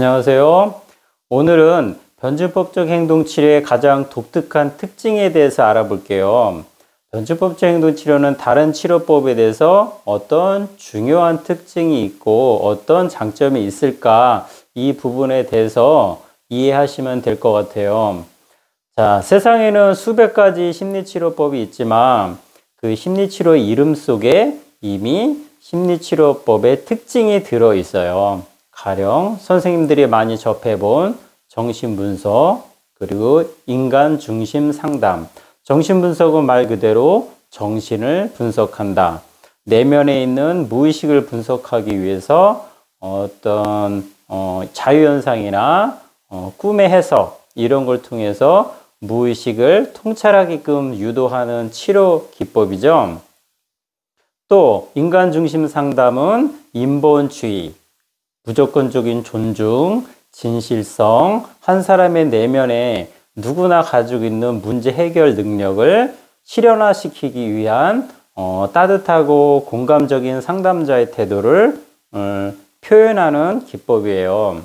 안녕하세요. 오늘은 변증법적 행동치료의 가장 독특한 특징에 대해서 알아볼게요. 변증법적 행동치료는 다른 치료법에 대해서 어떤 중요한 특징이 있고 어떤 장점이 있을까, 이 부분에 대해서 이해하시면 될 것 같아요. 자, 세상에는 수백 가지 심리치료법이 있지만 그 심리치료 이름 속에 이미 심리치료법의 특징이 들어 있어요. 가령 선생님들이 많이 접해본 정신분석, 그리고 인간중심 상담. 정신분석은 말 그대로 정신을 분석한다. 내면에 있는 무의식을 분석하기 위해서 어떤 자유현상이나 꿈의 해석, 이런 걸 통해서 무의식을 통찰하게끔 유도하는 치료 기법이죠. 또 인간중심 상담은 인본주의, 무조건적인 존중, 진실성, 한 사람의 내면에 누구나 가지고 있는 문제 해결 능력을 실현화시키기 위한 따뜻하고 공감적인 상담자의 태도를 표현하는 기법이에요.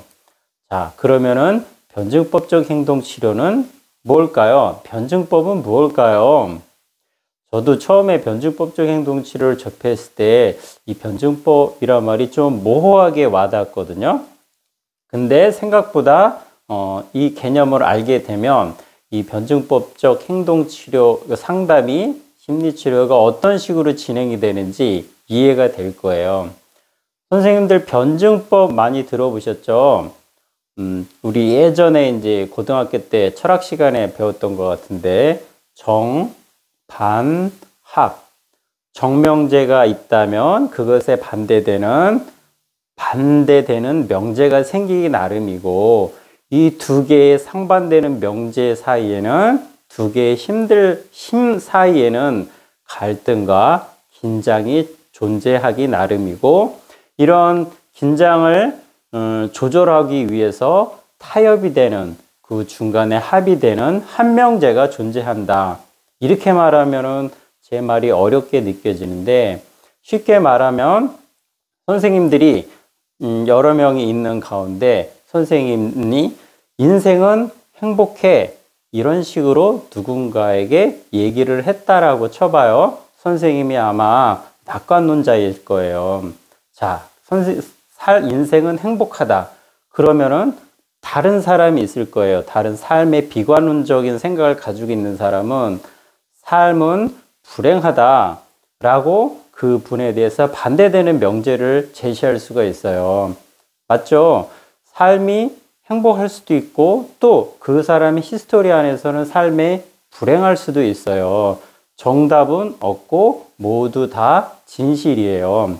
자, 그러면은 변증법적 행동치료는 뭘까요? 변증법은 무엇일까요? 저도 처음에 변증법적 행동치료를 접했을 때 이 변증법이란 말이 좀 모호하게 와닿았거든요. 근데 생각보다 이 개념을 알게 되면 이 변증법적 행동치료 상담이 심리치료가 어떤 식으로 진행이 되는지 이해가 될 거예요. 선생님들 변증법 많이 들어보셨죠? 우리 예전에 이제 고등학교 때 철학 시간에 배웠던 것 같은데 정, 반, 합. 정명제가 있다면 그것에 반대되는 명제가 생기기 나름이고, 이 두 개의 상반되는 명제 사이에는, 두 개의 힘 사이에는 갈등과 긴장이 존재하기 나름이고, 이런 긴장을 조절하기 위해서 타협이 되는, 그 중간에 합이 되는 한 명제가 존재한다. 이렇게 말하면은 제 말이 어렵게 느껴지는데, 쉽게 말하면 선생님들이 여러 명이 있는 가운데 선생님이 인생은 행복해, 이런 식으로 누군가에게 얘기를 했다라고 쳐봐요. 선생님이 아마 낙관론자일 거예요. 자, 인생은 행복하다. 그러면은 다른 사람이 있을 거예요. 다른 삶의 비관론적인 생각을 가지고 있는 사람은 삶은 불행하다라고 그 분에 대해서 반대되는 명제를 제시할 수가 있어요. 맞죠? 삶이 행복할 수도 있고 또 그 사람의 히스토리 안에서는 삶에 불행할 수도 있어요. 정답은 없고 모두 다 진실이에요.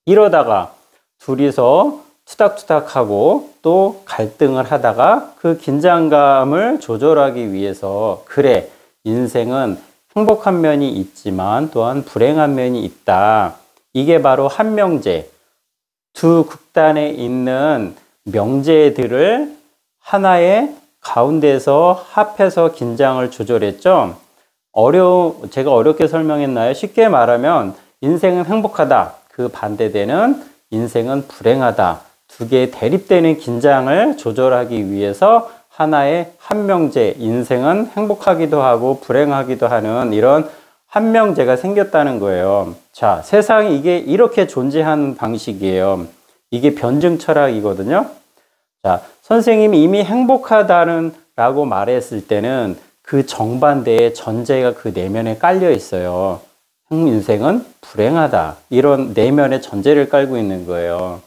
이러다가 둘이서 투닥투닥하고 또 갈등을 하다가 그 긴장감을 조절하기 위해서, 그래, 인생은 행복한 면이 있지만 또한 불행한 면이 있다. 이게 바로 한 명제. 두 극단에 있는 명제들을 하나의 가운데서 합해서 긴장을 조절했죠. 제가 어렵게 설명했나요? 쉽게 말하면 인생은 행복하다. 그 반대되는 인생은 불행하다. 두 개의 대립되는 긴장을 조절하기 위해서 하나의 한 명제, 인생은 행복하기도 하고 불행하기도 하는 이런 한 명제가 생겼다는 거예요. 자, 세상에 이게 이렇게 존재하는 방식이에요. 이게 변증 철학이거든요. 자, 선생님이 이미 행복하다는 라고 말했을 때는 그 정반대의 전제가 그 내면에 깔려 있어요. 인생은 불행하다. 이런 내면의 전제를 깔고 있는 거예요.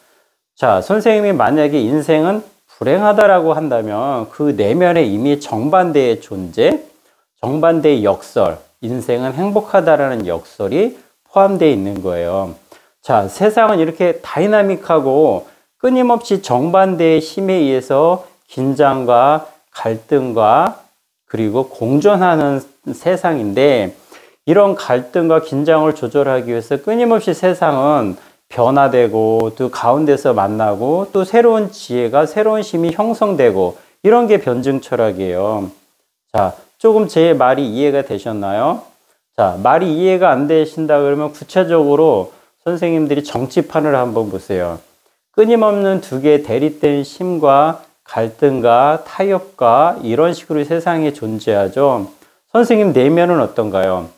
자, 선생님이 만약에 인생은 불행하다라고 한다면 그 내면에 이미 정반대의 존재, 정반대의 역설, 인생은 행복하다라는 역설이 포함되어 있는 거예요. 자, 세상은 이렇게 다이나믹하고 끊임없이 정반대의 힘에 의해서 긴장과 갈등과 그리고 공존하는 세상인데, 이런 갈등과 긴장을 조절하기 위해서 끊임없이 세상은 변화되고 또 가운데서 만나고 또 새로운 지혜가, 새로운 힘이 형성되고, 이런 게 변증 철학이에요. 자, 조금 제 말이 이해가 되셨나요? 자, 말이 이해가 안 되신다 그러면 구체적으로 선생님들이 정치판을 한번 보세요. 끊임없는 두 개의 대립된 심과 갈등과 타협과 이런 식으로 세상에 존재하죠. 선생님 내면은 어떤가요?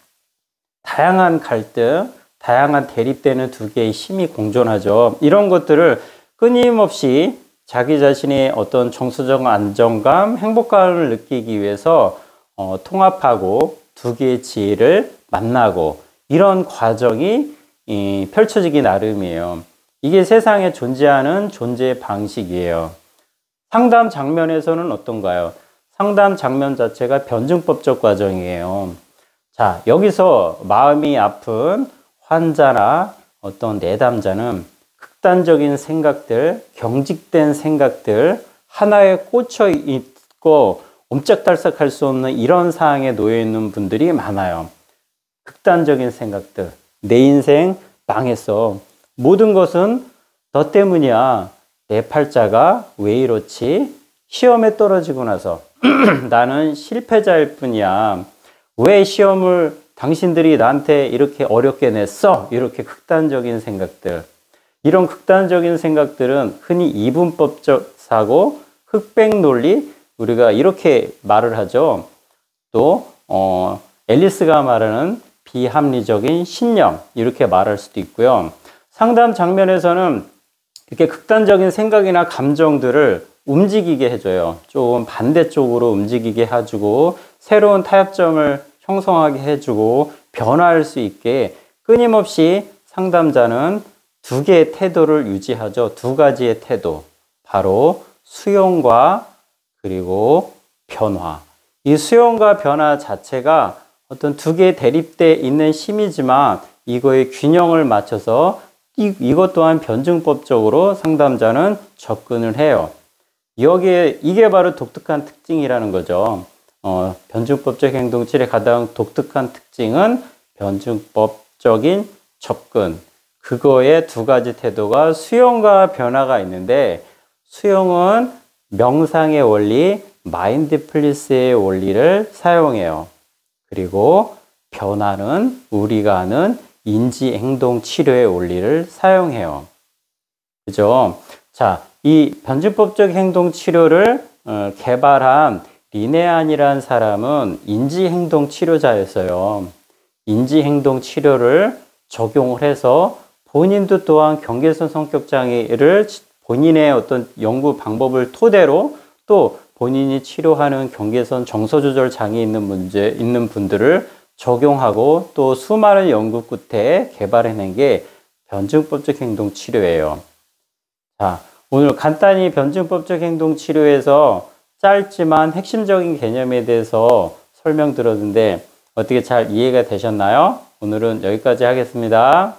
다양한 갈등, 다양한 대립되는 두 개의 심이 공존하죠. 이런 것들을 끊임없이 자기 자신의 어떤 정서적 안정감, 행복감을 느끼기 위해서 통합하고 두 개의 지혜를 만나고 이런 과정이 펼쳐지기 나름이에요. 이게 세상에 존재하는 존재 방식이에요. 상담 장면에서는 어떤가요? 상담 장면 자체가 변증법적 과정이에요. 자, 여기서 마음이 아픈 환자나 어떤 내담자는 극단적인 생각들, 경직된 생각들, 하나에 꽂혀 있고 옴짝달싹할 수 없는 이런 상황에 놓여 있는 분들이 많아요. 극단적인 생각들, 내 인생 망했어. 모든 것은 너 때문이야. 내 팔자가 왜 이렇지? 시험에 떨어지고 나서 나는 실패자일 뿐이야. 왜 시험을 당신들이 나한테 이렇게 어렵게 냈어? 이렇게 극단적인 생각들. 이런 극단적인 생각들은 흔히 이분법적 사고, 흑백 논리, 우리가 이렇게 말을 하죠. 또 앨리스가 말하는 비합리적인 신념, 이렇게 말할 수도 있고요. 상담 장면에서는 이렇게 극단적인 생각이나 감정들을 움직이게 해줘요. 좀 반대쪽으로 움직이게 해주고 새로운 타협점을 형성하게 해주고 변화할 수 있게 끊임없이 상담자는 두 개의 태도를 유지하죠. 두 가지의 태도. 바로 수용과 그리고 변화. 이 수용과 변화 자체가 어떤 두 개의 대립돼 있는 심이지만 이거의 균형을 맞춰서 이것 또한 변증법적으로 상담자는 접근을 해요. 이게 바로 독특한 특징이라는 거죠. 변증법적 행동치료의 가장 독특한 특징은 변증법적인 접근. 그거의 두 가지 태도가 수용과 변화가 있는데, 수용은 명상의 원리, 마인드풀니스의 원리를 사용해요. 그리고 변화는 우리가 아는 인지행동 치료의 원리를 사용해요. 그죠? 자, 이 변증법적 행동 치료를 개발한 리네안이라는 사람은 인지행동 치료자였어요. 인지행동 치료를 적용을 해서 본인도 또한 경계선 성격 장애를 본인의 어떤 연구 방법을 토대로 또 본인이 치료하는 경계선 정서 조절 장애 있는 분들을 적용하고 또 수많은 연구 끝에 개발해낸 게 변증법적 행동 치료예요. 자, 오늘 간단히 변증법적 행동 치료에서 짧지만 핵심적인 개념에 대해서 설명드렸는데 어떻게 잘 이해가 되셨나요? 오늘은 여기까지 하겠습니다.